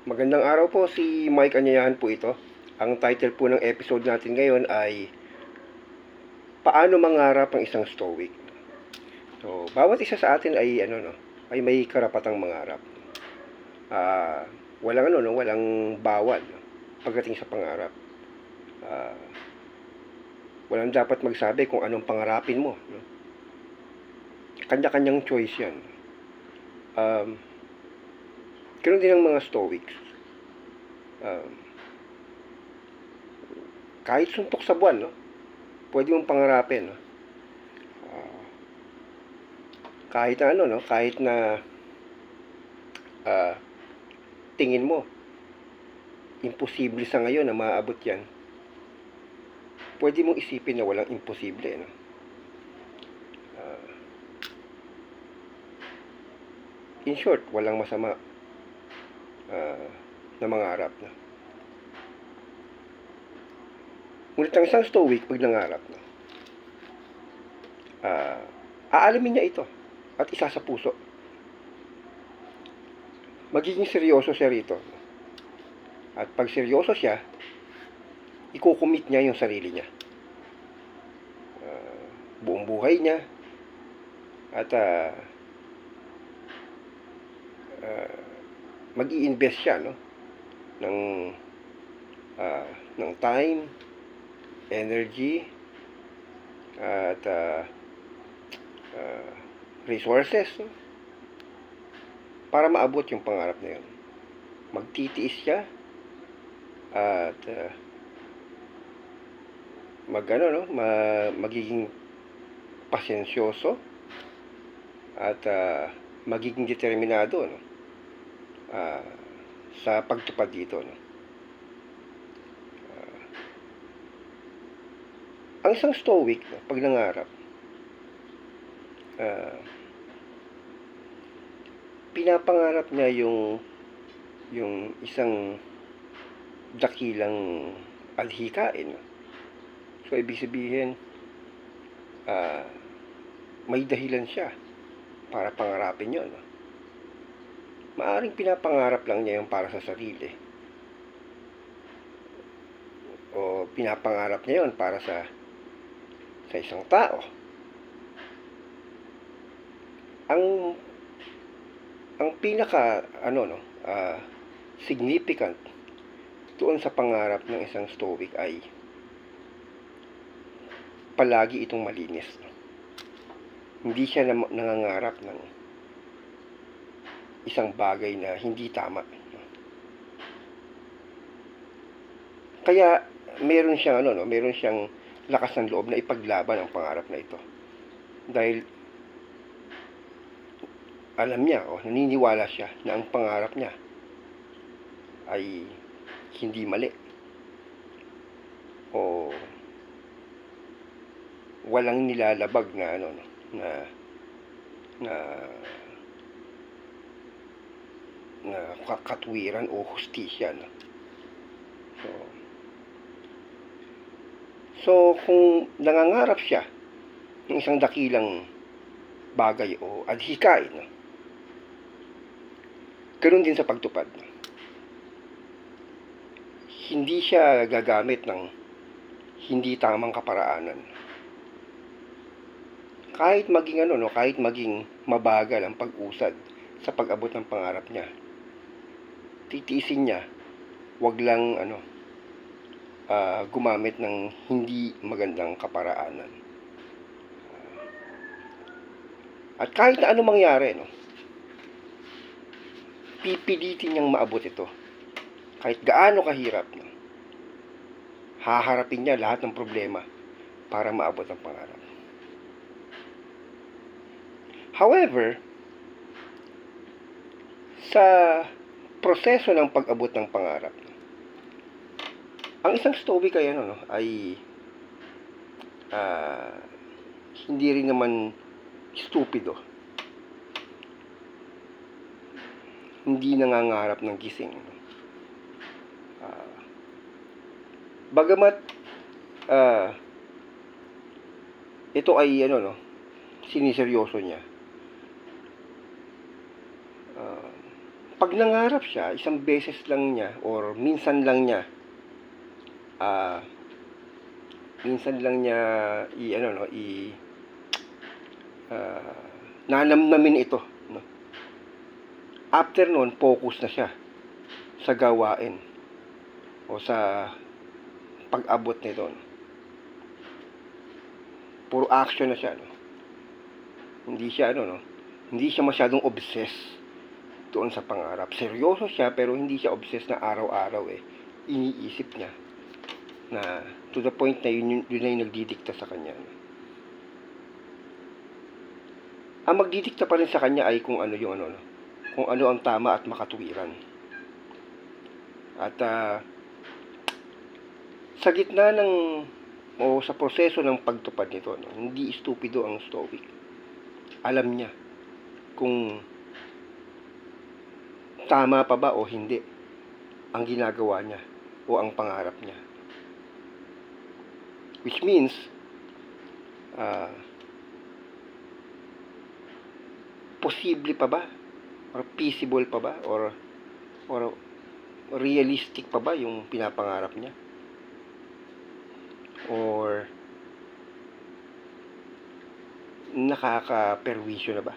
Magandang araw po, si Mike Anyayahan po ito. Ang title po ng episode natin ngayon ay Paano mangarap ang isang stoic? So, bawat isa sa atin ay ay may karapatang mangarap. Walang bawal pagdating sa pangarap. Ah, Walang dapat magsabi kung anong pangarapin mo, no? Kanya-kanyang choice 'yan. Um, Ganoon din ang mga stoics. Um, Kahit suntok sa buwan, no? Pwede mong pangarapin, no? Ah, Kahit na no, kahit na ah, tingin mo imposible sa ngayon na maaabot 'yan. Pwede mong isipin na walang imposible, no? Ah, in short, walang masama ah, na mangarap, no? Ngunit ang isang stoic pag nangarap, no? Ah, Aalamin niya ito at isa sa puso. Magiging seryoso siya rito. At pag seryoso siya, ikukumit niya yung sarili niya. Buong buhay niya. At mag-i-invest siya, no? ng ng time, energy, at resources, no? Para maabot yung pangarap na yun. Magtitiis siya at magiging pasensyoso at magiging determinado, no? Sa pagtupad dito, no? Ang isang stoic, no, pag nangarap, pinapangarap niya yung isang dakilang adhikain, no? So, ibig sabihin, may dahilan siya para pangarapin yun, no? Maaring pinapangarap lang niya yung para sa sarili. O pinapangarap niya yun para sa isang tao. Ang pinaka significant doon sa pangarap ng isang stoic ay palagi itong malinis. Hindi siya nangangarap ng isang bagay na hindi tama. Kaya meron siyang lakas ng loob na ipaglaban ang pangarap na ito. Dahil alam niya o naniniwala siya na ang pangarap niya ay hindi mali o walang nilalabag na na katwiran o hustisya, no? So kung nangangarap siya ng isang dakilang bagay o adhikain, no? Ganoon din sa pagtupad, no? Hindi siya gagamit ng hindi tamang kaparaanan. Kahit maging mabagal ang pag-usad sa pag-abot ng pangarap niya, titiisin niya, wag lang gumamit ng hindi magandang kaparaanan. At kahit na ano mangyari, no, pipilitin niyang maabot ito. Kahit gaano kahirap, no, haharapin niya lahat ng problema para maabot ang pangarap. However, sa proseso ng pag-abot ng pangarap, ang isang stoic ay hindi rin naman stupido. Hindi nangangarap ng gising. Bagamat ito ay siniseryoso niya. pag nangarap siya, isang beses lang niya or minsan lang niya nanamnamin ito, no? After noon, focus na siya sa gawain o sa pag-abot nito, no? Puro action na siya, no? Hindi siya masyadong obsessed doon sa pangarap. Seryoso siya pero hindi siya obsessed na araw-araw iniisip niya na to the point na yun na yung nagdidikta sa kanya. Ang magdidikta pa rin sa kanya ay kung ano ang tama at makatuwiran. At sa gitna sa proseso ng pagtupad nito, no, hindi stupido ang Stoic. Alam niya kung tama pa ba o hindi ang ginagawa niya o ang pangarap niya. Which means, posible pa ba? Or feasible pa ba? Or realistic pa ba yung pinapangarap niya? Or nakakaperwisyo na ba?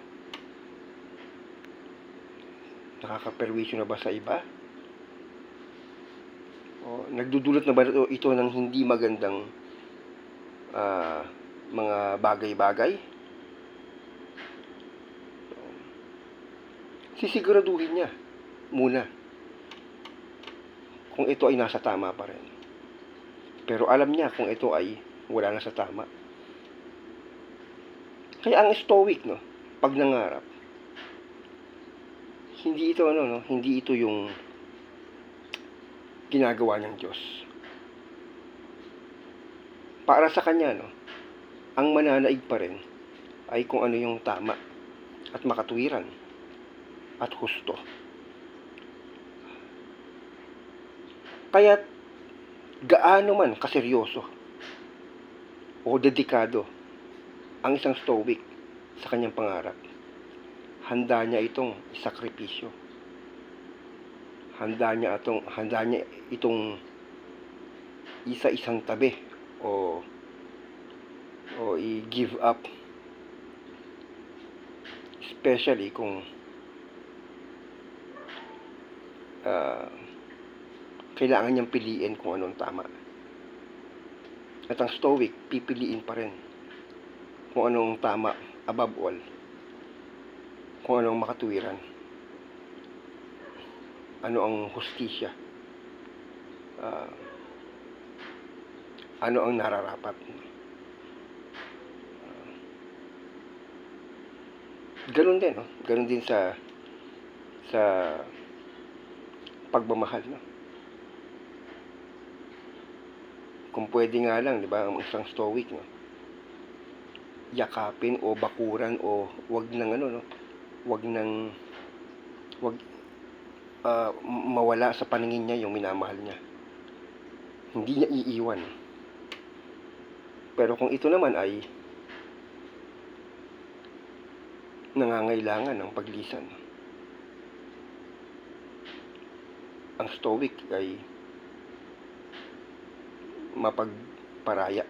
Nakakaperwisyo na ba sa iba? O nagdudulot na ba ito ng hindi magandang mga bagay-bagay? Sisiguraduhin niya muna kung ito ay nasa tama pa rin. Pero alam niya kung ito ay wala na sa tama. Kaya ang Stoic, no, pag nangarap, hindi ito yung ginagawa ng Diyos. Para sa kanya, no, ang mananaig pa rin ay kung ano yung tama at makatuwiran at husto. Kaya gaano man kaseryoso o dedikado ang isang Stoic sa kanyang pangarap, handa niya itong isakripisyo. Handa niya itong isa-isang tabi o i-give up. Especially kung kailangan niyang piliin kung anong tama. At ang Stoic, pipiliin pa rin kung anong tama above all. Kung anong makatuwiran. Ano ang hustisya. Ano ang nararapat. Ganun din, no? Ganun din sa pagmamahal, no? Kung pwede nga lang, di ba, ang isang Stoic, no, yakapin o bakuran o wag mawala sa paningin niya yung minamahal niya. Hindi niya iiwan. Pero kung ito naman ay nangangailangan ng paglisan, ang Stoic ay mapagparaya.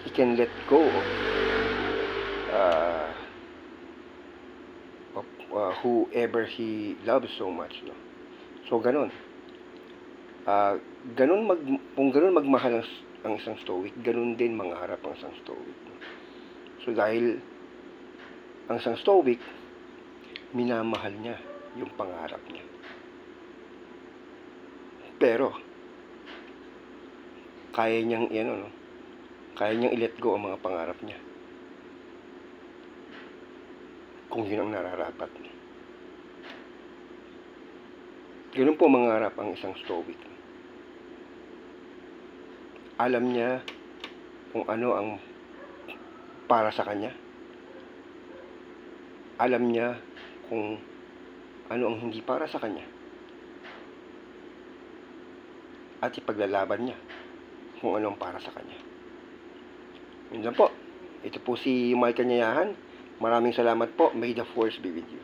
He can let go of whoever he loves so much, no? So ganun. Kung ganun magmahal ang isang Stoic, ganun din mangarap ang isang Stoic, no? So dahil ang isang Stoic, minamahal niya yung pangarap niya. Pero kaya niyang i-let go ang mga pangarap niya kung yun ang nararapat. Ganun po mangarap ang isang Stoic. Alam niya kung ano ang para sa kanya. Alam niya kung ano ang hindi para sa kanya. At ipaglalaban niya kung ano ang para sa kanya. Yun lang po. Ito po si Mike Kanyayahan. Maraming salamat po. May the force be with you.